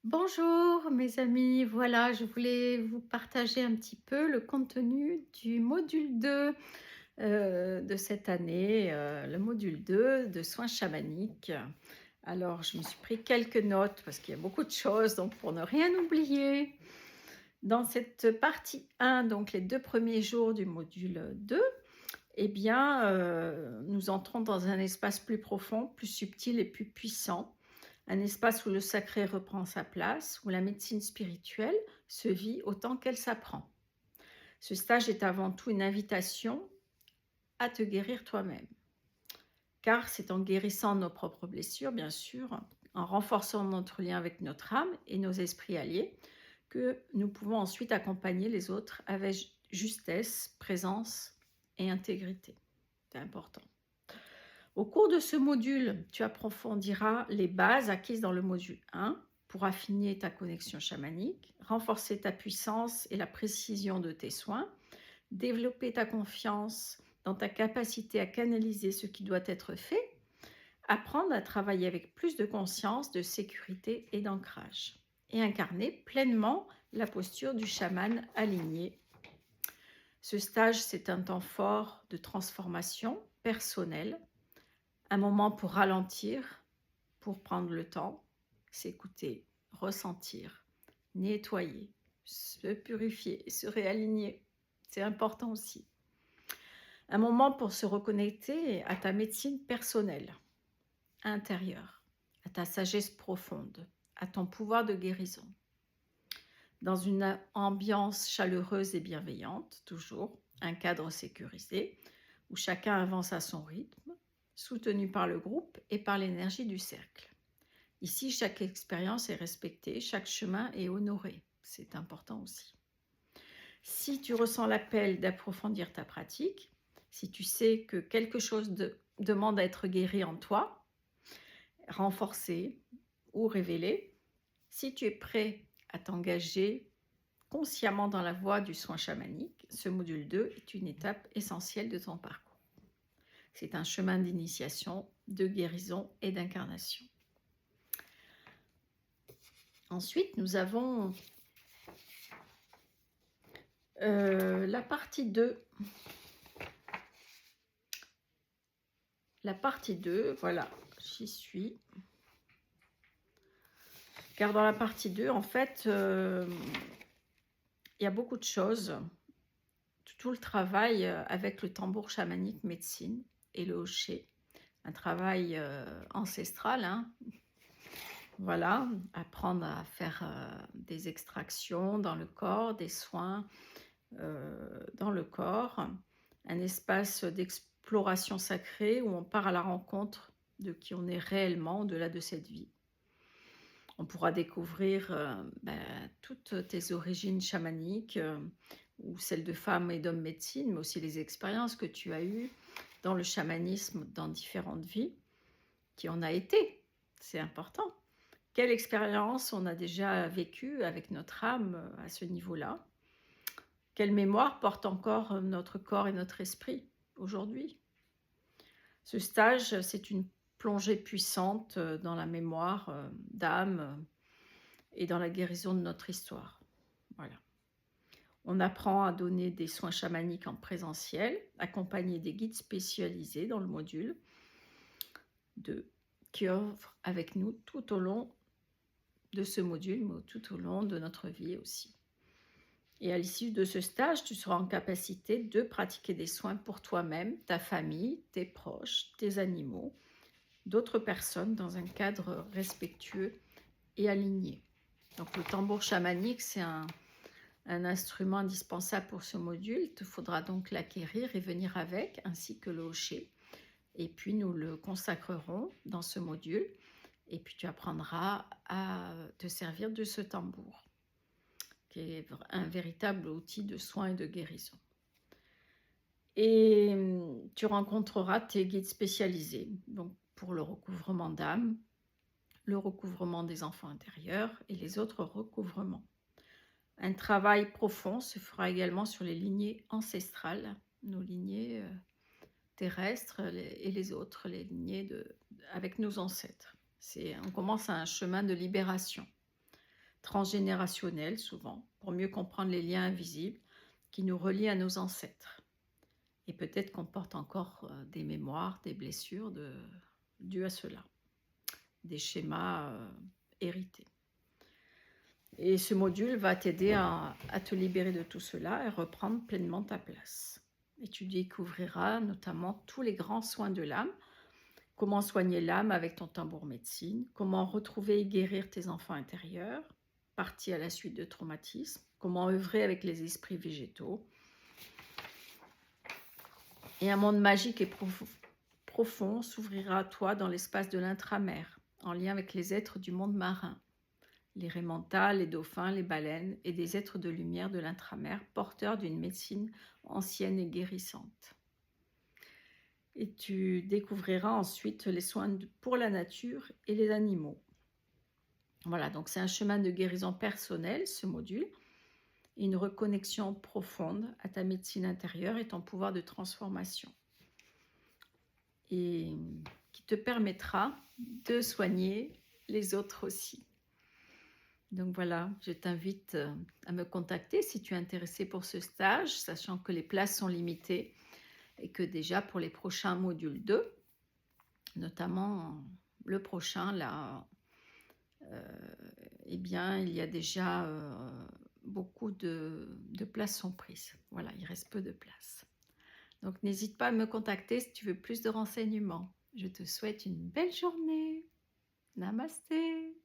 Bonjour mes amis, voilà, je voulais vous partager un petit peu le contenu du module 2 de cette année, le module 2 de soins chamaniques. Alors, je me suis pris quelques notes parce qu'il y a beaucoup de choses, donc pour ne rien oublier. Dans cette partie 1, donc les 2 premiers jours du module 2, eh bien, nous entrons dans un espace plus profond, plus subtil et plus puissant. Un espace où le sacré reprend sa place, où la médecine spirituelle se vit autant qu'elle s'apprend. Ce stage est avant tout une invitation à te guérir toi-même. Car c'est en guérissant nos propres blessures, bien sûr, en renforçant notre lien avec notre âme et nos esprits alliés, que nous pouvons ensuite accompagner les autres avec justesse, présence et intégrité. C'est important. Au cours de ce module, tu approfondiras les bases acquises dans le module 1 pour affiner ta connexion chamanique, renforcer ta puissance et la précision de tes soins, développer ta confiance dans ta capacité à canaliser ce qui doit être fait, apprendre à travailler avec plus de conscience, de sécurité et d'ancrage, et incarner pleinement la posture du chaman aligné. Ce stage, c'est un temps fort de transformation personnelle, un moment pour ralentir, pour prendre le temps, s'écouter, ressentir, nettoyer, se purifier, se réaligner. C'est important aussi. Un moment pour se reconnecter à ta médecine personnelle, intérieure, à ta sagesse profonde, à ton pouvoir de guérison. Dans une ambiance chaleureuse et bienveillante, toujours, un cadre sécurisé, où chacun avance à son rythme, soutenu par le groupe et par l'énergie du cercle. Ici, chaque expérience est respectée, chaque chemin est honoré. C'est important aussi. Si tu ressens l'appel d'approfondir ta pratique, si tu sais que quelque chose demande à être guéri en toi, renforcé ou révélé, si tu es prêt à t'engager consciemment dans la voie du soin chamanique, ce module 2 est une étape essentielle de ton parcours. C'est un chemin d'initiation, de guérison et d'incarnation. Ensuite, nous avons la partie 2. La partie 2, voilà, j'y suis. Car dans la partie 2, en fait, il y a beaucoup de choses. Tout le travail avec le tambour chamanique médecine et le hocher. Un travail ancestral, hein. Voilà, apprendre à faire des extractions dans le corps, des soins dans le corps, un espace d'exploration sacrée où on part à la rencontre de qui on est réellement au-delà de cette vie. On pourra découvrir toutes tes origines chamaniques ou celles de femmes et d'hommes médecine, mais aussi les expériences que tu as eues dans le chamanisme dans différentes vies, qui on a été, c'est important. Quelle expérience on a déjà vécue avec notre âme à ce niveau-là? Quelle mémoire porte encore notre corps et notre esprit aujourd'hui? Ce stage, c'est une plongée puissante dans la mémoire d'âme et dans la guérison de notre histoire. Voilà. On apprend à donner des soins chamaniques en présentiel, accompagné des guides spécialisés dans le module 2, qui œuvrent avec nous tout au long de ce module, mais tout au long de notre vie aussi. Et à l'issue de ce stage, tu seras en capacité de pratiquer des soins pour toi-même, ta famille, tes proches, tes animaux, d'autres personnes dans un cadre respectueux et aligné. Donc le tambour chamanique, c'est un instrument indispensable pour ce module. Il te faudra donc l'acquérir et venir avec, ainsi que le hocher. Et puis nous le consacrerons dans ce module. Et puis tu apprendras à te servir de ce tambour, qui est un véritable outil de soin et de guérison. Et tu rencontreras tes guides spécialisés, donc pour le recouvrement d'âme, le recouvrement des enfants intérieurs et les autres recouvrements. Un travail profond se fera également sur les lignées ancestrales, nos lignées terrestres et les autres, les lignées avec nos ancêtres. On commence un chemin de libération. transgénérationnel souvent, pour mieux comprendre les liens invisibles qui nous relient à nos ancêtres. Et peut-être qu'on porte encore des mémoires, des blessures dues à cela, des schémas hérités. Et ce module va t'aider à te libérer de tout cela et reprendre pleinement ta place. Et tu découvriras notamment tous les grands soins de l'âme, comment soigner l'âme avec ton tambour médecine, comment retrouver et guérir tes enfants intérieurs, partis à la suite de traumatismes, comment œuvrer avec les esprits végétaux. Et un monde magique et profond s'ouvrira à toi dans l'espace de l'intramer, en lien avec les êtres du monde marin, les raies mentales, les dauphins, les baleines et des êtres de lumière de l'intramer, porteurs d'une médecine ancienne et guérissante. Et tu découvriras ensuite les soins pour la nature et les animaux. Voilà, donc c'est un chemin de guérison personnelle, ce module, et une reconnexion profonde à ta médecine intérieure et ton pouvoir de transformation. Et qui te permettra de soigner les autres aussi. Donc voilà, je t'invite à me contacter si tu es intéressé pour ce stage, sachant que les places sont limitées et que déjà pour les prochains modules 2, notamment le prochain, là, eh bien, il y a déjà beaucoup de places sont prises. Voilà, il reste peu de places. Donc, n'hésite pas à me contacter si tu veux plus de renseignements. Je te souhaite une belle journée. Namasté.